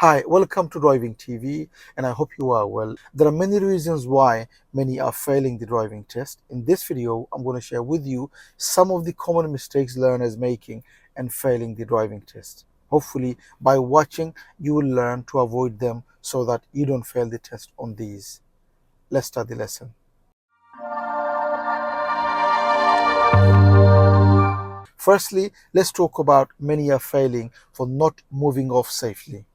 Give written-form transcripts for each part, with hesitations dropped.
Hi, welcome to Driving TV, and I hope you are well. There are many reasons why many are failing the driving test. In this video, I'm going to share with you some of the common mistakes learners making and failing the driving test. Hopefully, by watching, you will learn to avoid them so that you don't fail the test on these. Let's start the lesson. Firstly, let's talk about many are failing for not moving off safely.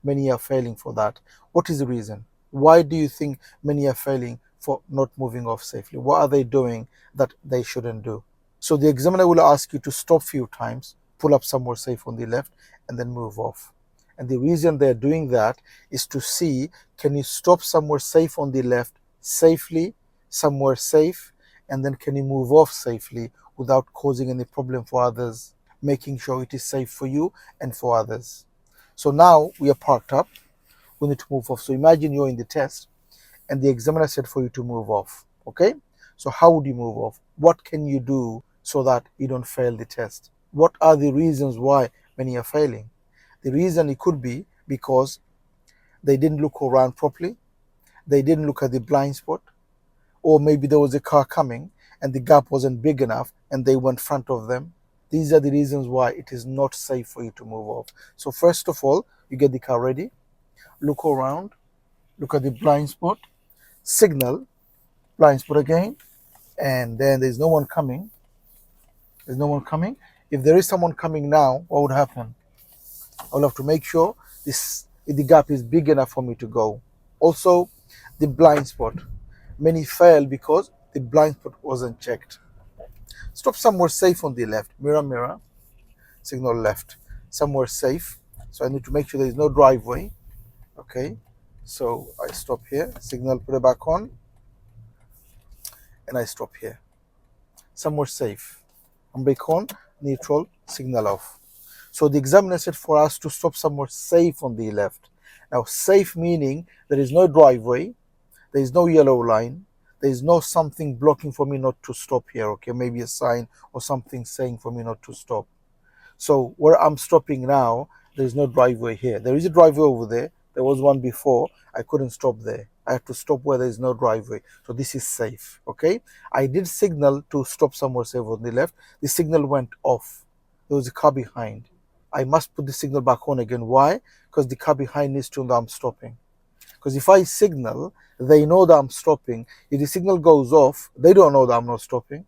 Many are failing for that. What is the reason? Why do you think many are failing for not moving off safely? What are they doing that they shouldn't do? So the examiner will ask you to stop few times, pull up somewhere safe on the left, and then move off. And the reason they're doing that is to see, can you stop somewhere safe on the left safely, somewhere safe, and then can you move off safely without causing any problem for others, making sure it is safe for you and for others. So now we are parked up, we need to move off. So imagine you're in the test and the examiner said for you to move off, okay? So how would you move off? What can you do so that you don't fail the test? What are the reasons why many are failing? The reason it could be because they didn't look around properly, they didn't look at the blind spot, or maybe there was a car coming and the gap wasn't big enough and they went in front of them. These are the reasons why it is not safe for you to move off. So first of all, you get the car ready, look around, look at the blind spot, signal, blind spot again, and then there's no one coming. There's no one coming. If there is someone coming now, what would happen? I'll have to make sure the gap is big enough for me to go. Also, the blind spot. Many fail because the blind spot wasn't checked. Stop somewhere safe on the left. Mirror, mirror. Signal left. Somewhere safe. So I need to make sure there is no driveway. Okay. So I stop here. Signal, put it back on. And I stop here. Somewhere safe. Brake on. Neutral. Signal off. So the examiner said for us to stop somewhere safe on the left. Now safe meaning there is no driveway. There is no yellow line. There is no something blocking for me not to stop here, okay? Maybe a sign or something saying for me not to stop. So where I'm stopping now, there is no driveway here. There is a driveway over there. There was one before. I couldn't stop there. I have to stop where there is no driveway. So this is safe, okay? I did signal to stop somewhere safe on the left. The signal went off. There was a car behind. I must put the signal back on again. Why? Because the car behind needs to know I'm stopping. Because if I signal, they know that I'm stopping. If the signal goes off, they don't know that I'm not stopping.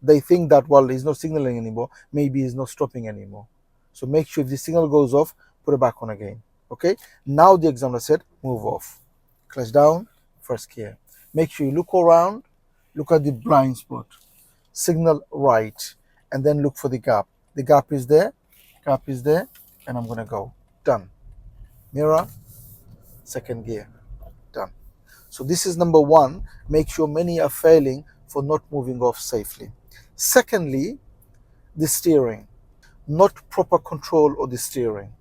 They think that, well, he's not signaling anymore. Maybe he's not stopping anymore. So make sure if the signal goes off, put it back on again. Okay? Now the examiner said, move off. Clutch down, first gear. Make sure you look around, look at the blind spot. Signal right, and then look for the gap. The gap is there, and I'm going to go. Done. Mirror, second gear. Done. So this is number one. Make sure many are failing for not moving off safely. Secondly, the steering. Not proper control of the steering,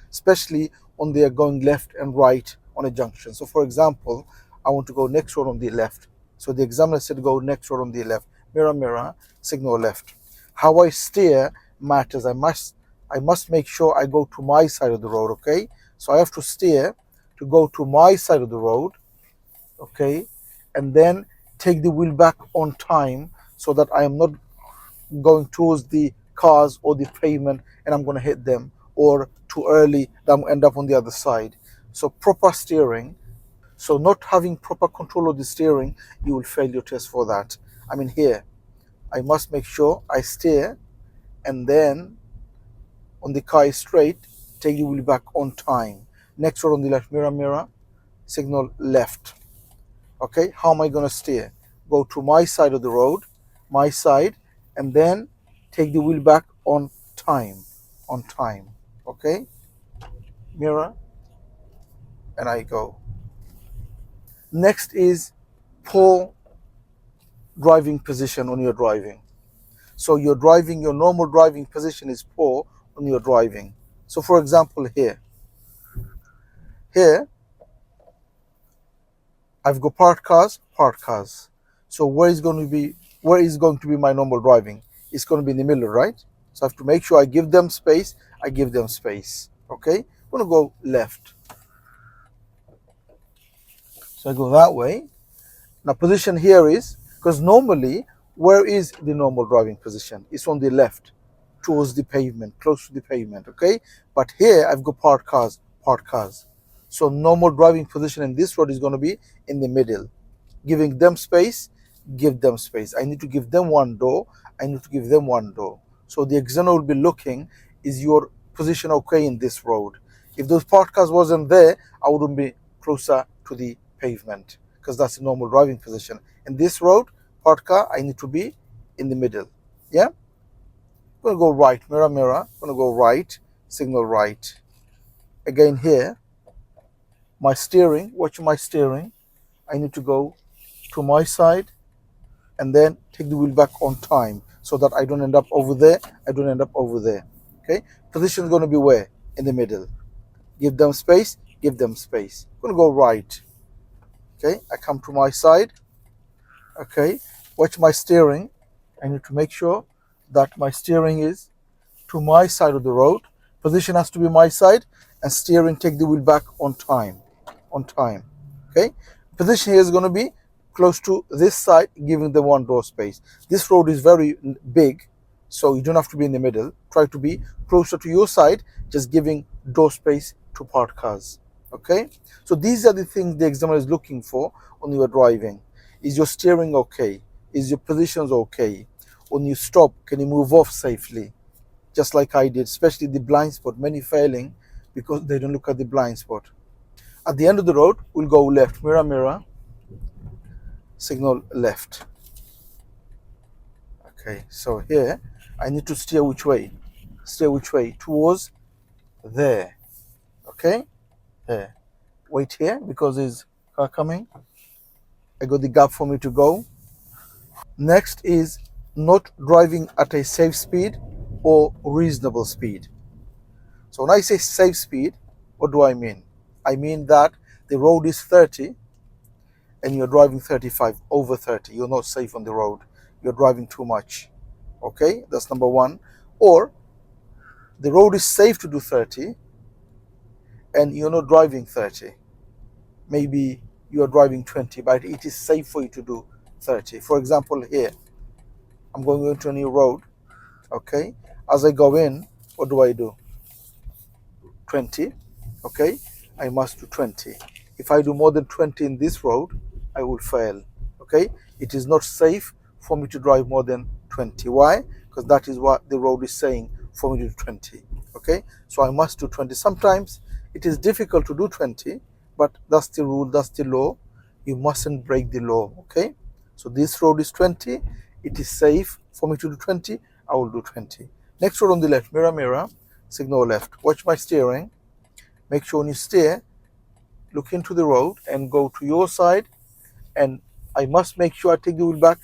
especially when they are going left and right on a junction. So for example, I want to go next road on the left. So the examiner said go next road on the left. Mirror, mirror, signal left. How I steer matters. I must make sure I go to my side of the road, okay? So I have to steer to go to my side of the road, okay, and then take the wheel back on time so that I am not going towards the cars or the pavement and I'm going to hit them, or too early that I'm end up on the other side. So proper steering. So not having proper control of the steering, you will fail your test for that. I mean, here I must make sure I steer, and then on the car is straight, take the wheel back on time. Next road on the left, mirror, mirror, signal left. Okay, how am I going to steer? Go to my side of the road, my side, and then take the wheel back on time, okay? Mirror, and I go. Next is poor driving position when you're driving. So you're driving, your normal driving position is poor when you're driving. So for example, here, I've got parked cars. So where is going to be my normal driving? It's going to be in the middle, right? So I have to make sure I give them space. Okay? I'm going to go left. So I go that way. Now position here is, because normally, where is the normal driving position? It's on the left, towards the pavement, close to the pavement, okay? But here I've got parked cars, parked cars. So normal driving position in this road is going to be in the middle. Giving them space, give them space. I need to give them one door, I need to give them one door. So the examiner will be looking, is your position okay in this road? If those parked cars wasn't there, I wouldn't be closer to the pavement, because that's the normal driving position. In this road, parked car, I need to be in the middle. Yeah? I'm gonna go right, mirror, mirror. I'm gonna go right, signal right. Again here, my steering, watch my steering. I need to go to my side and then take the wheel back on time so that I don't end up over there, I don't end up over there. Okay? Position is gonna be where? In the middle. Give them space, give them space. I'm gonna go right. Okay, I come to my side. Okay, watch my steering. I need to make sure that my steering is to my side of the road. Position has to be my side, and steering, take the wheel back on time. On time. Okay, position here is going to be close to this side, giving the one door space. This road is very big, so you don't have to be in the middle. Try to be closer to your side, just giving door space to parked cars. Okay, so these are the things the examiner is looking for when you are driving. Is your steering okay? Is your positions okay? When you stop, can you move off safely? Just like I did, especially the blind spot, many failing because they don't look at the blind spot. At the end of the road, we'll go left, mirror, mirror, signal left. Okay, so here, I need to steer which way? Steer which way? Towards there. Okay, there. Wait here because there's car coming. I got the gap for me to go. Next is not driving at a safe speed or reasonable speed. So when I say safe speed, what do I mean? I mean that the road is 30 and you're driving 35, over 30. You're not safe on the road. You're driving too much. Okay, that's number one. Or the road is safe to do 30 and you're not driving 30. Maybe you are driving 20, but it is safe for you to do 30. For example, here, I'm going into a new road. Okay, as I go in, what do? 20. Okay, I must do 20. If I do more than 20 in this road, I will fail. Okay, it is not safe for me to drive more than 20. Why? Because that is what the road is saying for me to do 20. Okay, so I must do 20. Sometimes it is difficult to do 20, but that's the rule, that's the law. You mustn't break the law. Okay, so this road is 20. It is safe for me to do 20. I will do 20. Next road on the left, mirror, mirror, signal left. Watch my steering. Make sure when you steer, look into the road and go to your side, and I must make sure I take the wheel back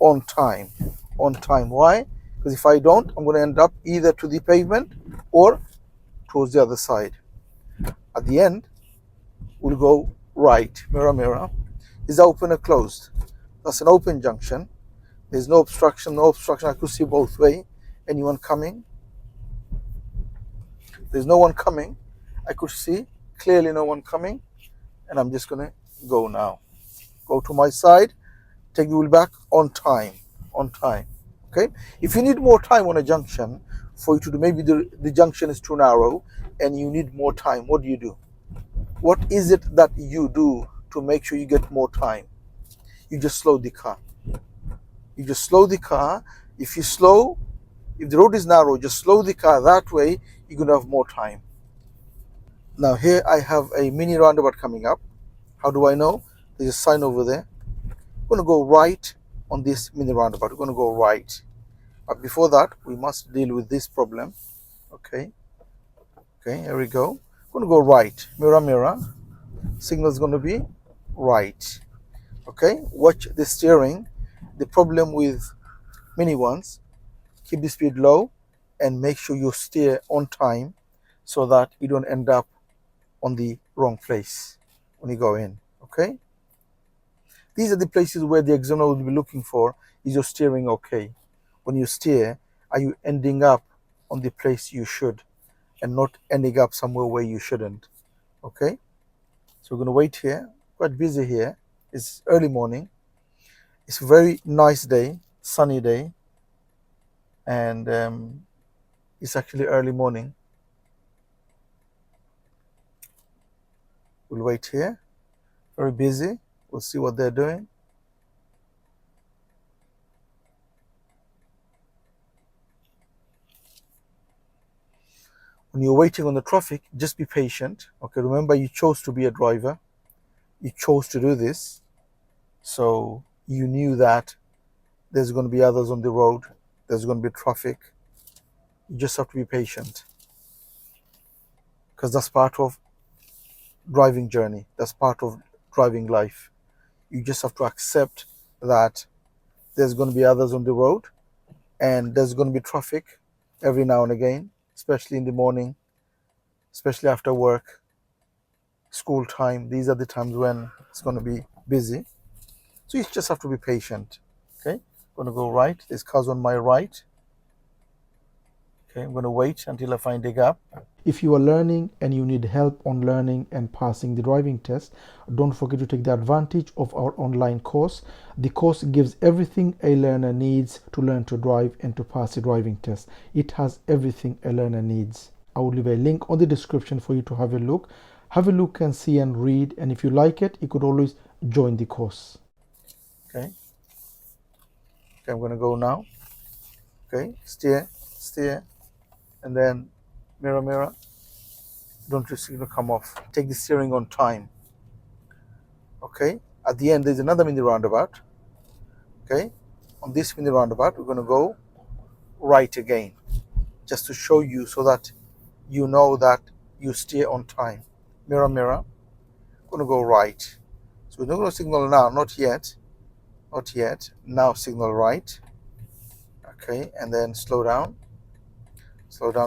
on time. On time. Why? Because if I don't, I'm going to end up either to the pavement or towards the other side. At the end, we'll go right, mirror, mirror. Is that open or closed? That's an open junction. There's no obstruction, no obstruction. I could see both way. Anyone coming? There's no one coming. I could see clearly no one coming, and I'm just gonna go now. Go to my side, take the wheel back on time. On time. Okay? If you need more time on a junction for you to do, maybe the junction is too narrow and you need more time, what do? What is it that you do to make sure you get more time? You just slow the car. You just slow the car. If the road is narrow, just slow the car. That way, you're going to have more time. Now here I have a mini roundabout coming up. How do I know? There's a sign over there. I'm going to go right on this mini roundabout. We're going to go right. But before that, we must deal with this problem. Okay. Okay, here we go. I'm going to go right. Mirror, mirror. Signal is going to be right. Okay. Watch the steering. The problem with mini ones, keep the speed low and make sure you steer on time so that you don't end up on the wrong place when you go in. Okay, these are the places where the examiner will be looking for, is your steering okay? When you steer, are you ending up on the place you should and not ending up somewhere where you shouldn't? Okay, so we're going to wait here. I'm quite busy here. It's early morning. It's a very nice day, sunny day, and it's actually early morning. We'll wait here. Very busy. We'll see what they're doing. When you're waiting on the traffic, just be patient. Okay, remember you chose to be a driver. You chose to do this. So you knew that there's going to be others on the road. There's going to be traffic. You just have to be patient. Because that's part of driving journey. That's part of driving life. You just have to accept that there's going to be others on the road and there's going to be traffic every now and again, especially in the morning, especially after work, school time. These are the times when it's going to be busy. So you just have to be patient. Okay, I'm going to go right. There's cars on my right. Okay, I'm going to wait until I find a gap. If you are learning and you need help on learning and passing the driving test, don't forget to take the advantage of our online course. The course gives everything a learner needs to learn to drive and to pass the driving test. It has everything a learner needs. I will leave a link on the description for you to have a look. Have a look and see and read, and if you like it, you could always join the course. Okay, I'm going to go now. Okay, steer, and then mirror, don't your signal come off. Take the steering on time. Okay, at the end there's another mini roundabout. Okay, on this mini roundabout we're going to go right again, just to show you so that you know that you steer on time. Mirror, I'm going to go right. So we're not going to signal now, not yet, now signal right. Okay, and then slow down,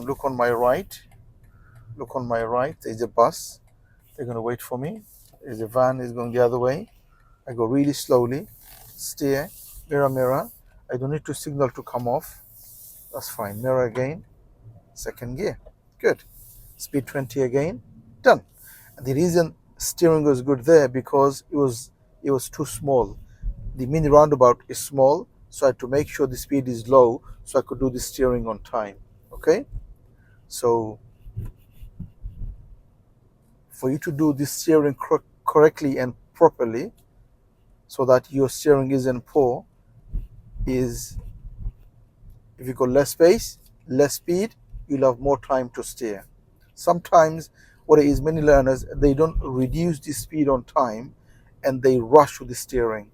look on my right, there's a bus, they're going to wait for me. There's a van is going the other way. I go really slowly, steer, mirror, I don't need to signal to come off, that's fine. Mirror again, second gear, good. Speed 20 again, done. And the reason steering was good there because it was too small. The mini roundabout is small, so I had to make sure the speed is low so I could do the steering on time. Okay, so for you to do the steering correctly and properly so that your steering isn't poor is if you go less space, less speed, you'll have more time to steer. Sometimes what it is, many learners, they don't reduce the speed on time and they rush with the steering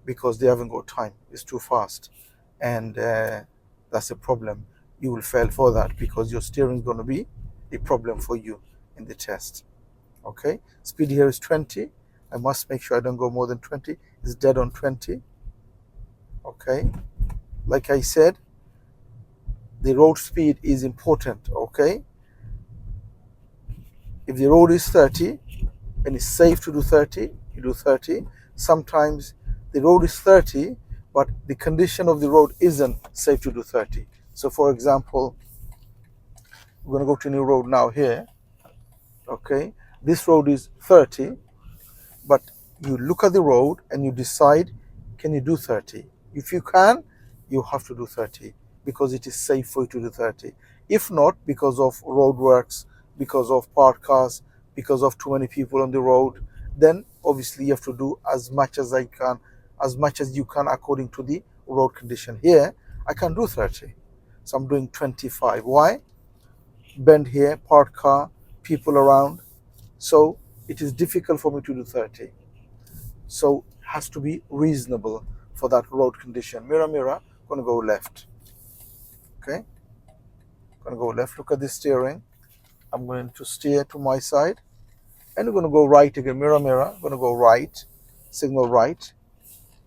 because they haven't got time. It's too fast, and that's a problem. You will fail for that because your steering is going to be a problem for you in the test. Okay, speed here is 20. I must make sure I don't go more than 20. It's dead on 20. Okay, like I said, the road speed is important. Okay, if the road is 30 and it's safe to do 30, you do 30. Sometimes the road is 30 but the condition of the road isn't safe to do 30. So for example, we're going to go to a new road now here. Okay, this road is 30, but you look at the road and you decide, can you do 30? If you can, you have to do 30 because it is safe for you to do 30. If not, because of roadworks, because of parked cars, because of too many people on the road, then obviously you have to do as much as you can according to the road condition. Here, I can do 30. So I'm doing 25. Why? Bend here, parked car, people around. So it is difficult for me to do 30. So it has to be reasonable for that road condition. Mirror, going to go left. Okay, going to go left. Look at the steering. I'm going to steer to my side. And we're going to go right again. Mirror, going to go right. Signal right.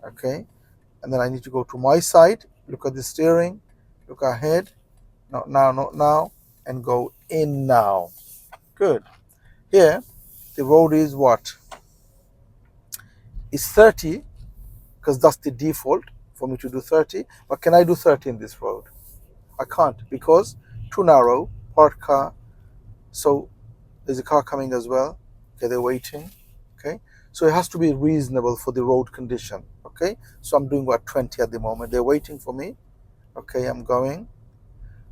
Okay, and then I need to go to my side. Look at the steering. Look ahead. Not now. And go in now. Good. Here, the road is what? It's 30 because that's the default for me to do 30. But can I do 30 in this road? I can't because too narrow, parked car. So there's a car coming as well. Okay, they're waiting. Okay, So it has to be reasonable for the road condition. Okay, so I'm doing what, 20 at the moment. They're waiting for me. Okay, I'm going.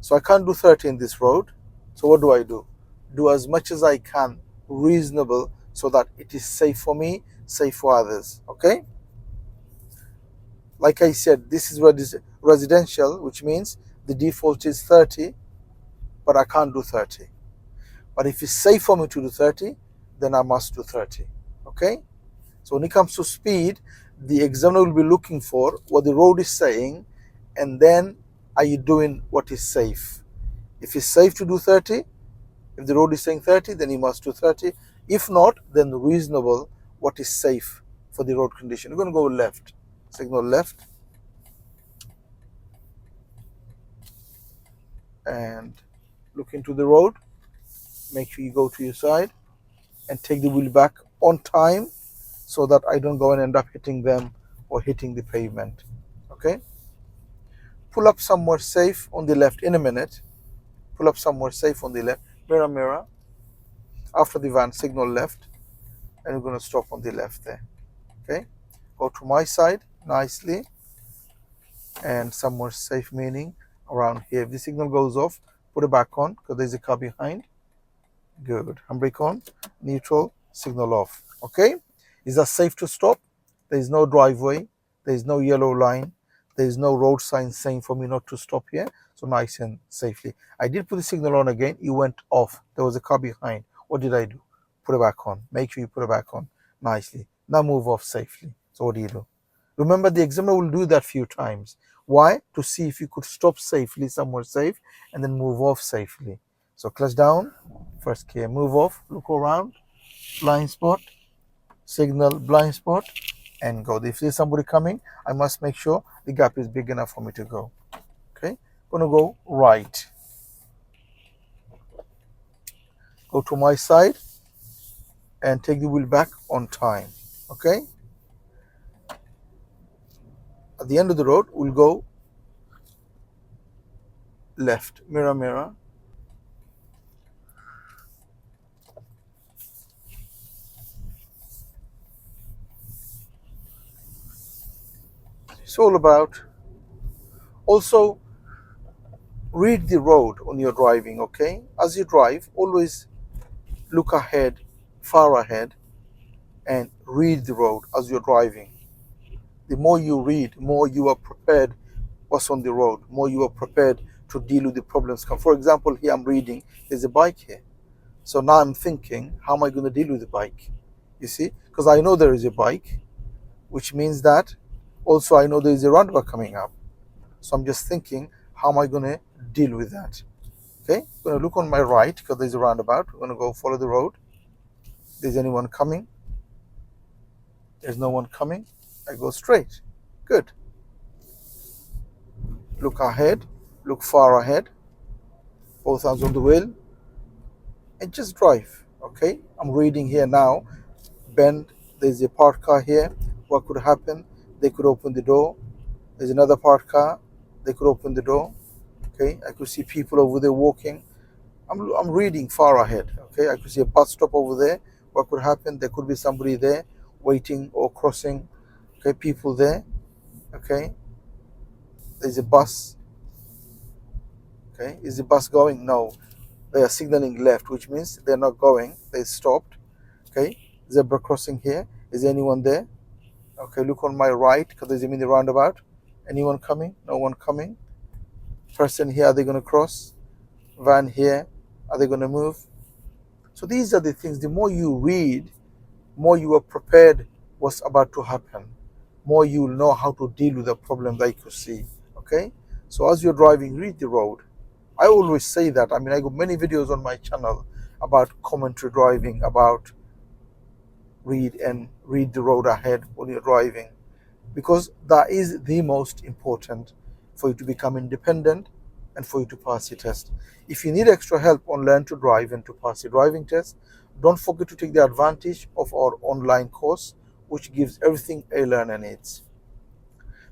So I can't do 30 in this road. So what do? Do as much as I can reasonable so that it is safe for me, safe for others. Okay, like I said, this is residential, which means the default is 30, but I can't do 30. But if it's safe for me to do 30, then I must do 30. Okay, so when it comes to speed, the examiner will be looking for what the road is saying, and then are you doing what is safe? If it's safe to do 30, if the road is saying 30, then you must do 30. If not, then reasonable, what is safe for the road condition. You're going to go left, signal left, and look into the road. Make sure you go to your side and take the wheel back on time so that I don't go and end up hitting them or hitting the pavement. Okay? Pull up somewhere safe on the left in a minute. Pull up somewhere safe on the left. Mirror, mirror. After the van, signal left. And we're going to stop on the left there. Okay? Go to my side nicely. And somewhere safe, meaning around here. If the signal goes off, put it back on because there's a car behind. Good. Handbrake on. Neutral. Signal off. Okay? Is that safe to stop? There is no driveway. There is no yellow line. There is no road sign saying for me not to stop here. So nice and safely. I did put the signal on again. It went off. There was a car behind. What did I do? Put it back on. Make sure you put it back on nicely. Now move off safely. So what do? Remember, the examiner will do that few times. Why? To see if you could stop safely, somewhere safe, and then move off safely. So clutch down, first gear, move off, look around, blind spot, signal, blind spot, and go. If there's somebody coming, I must make sure the gap is big enough for me to go. Okay, gonna go right. Go to my side and take the wheel back on time. Okay. At the end of the road, we'll go left. Mirror, mirror. It's all about also read the road on your driving. Okay, as you drive, always look ahead, far ahead, and read the road as you're driving. The more you read, more you are prepared what's on the road, more you are prepared to deal with the problems. For example, here I'm reading, there's a bike here. So now I'm thinking, how am I going to deal with the bike? You see, because I know there is a bike, which means that also I know there is a roundabout coming up. So I'm just thinking, how am I going to deal with that? Okay, I'm going to look on my right because there's a roundabout. I'm going to go follow the road. There's anyone coming? There's no one coming. I go straight. Good. Look ahead. Look far ahead. Both hands on the wheel. And just drive. Okay, I'm reading here now. Bend. There's a parked car here. What could happen? They could open the door. There's another parked car. They could open the door. Okay, I could see people over there walking. I'm reading far ahead. Okay, I could see a bus stop over there. What could happen? There could be somebody there waiting or crossing. Okay, people there. Okay, there's a bus. Okay, is the bus going? No, they are signaling left, which means they're not going. They stopped. Okay, zebra crossing here. Is anyone there? Okay, look on my right because there's a mini roundabout. Anyone coming? No one coming. Person here, are they going to cross? Van here, are they going to move? So these are the things. The more you read, more you are prepared what's about to happen. More you will know how to deal with the problem that you could see. Okay? So as you're driving, read the road. I always say that. I mean, I got many videos on my channel about commentary driving, about read the road ahead when you're driving, because that is the most important for you to become independent and for you to pass your test. If you need extra help on learn to drive and to pass your driving test, don't forget to take the advantage of our online course, which gives everything a learner needs.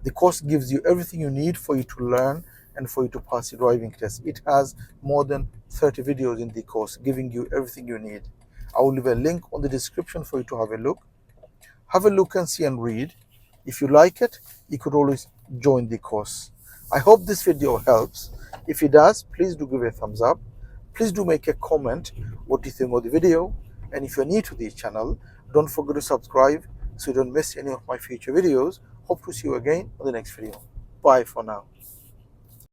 The course gives you everything you need for you to learn and for you to pass your driving test. It has more than 30 videos in the course giving you everything you need. I will leave a link on the description for you to have a look. Have a look and see and read. If you like it, you could always join the course. I hope this video helps. If it does, please do give a thumbs up. Please do make a comment what you think of the video. And if you're new to this channel, don't forget to subscribe so you don't miss any of my future videos. Hope to see you again on the next video. Bye for now.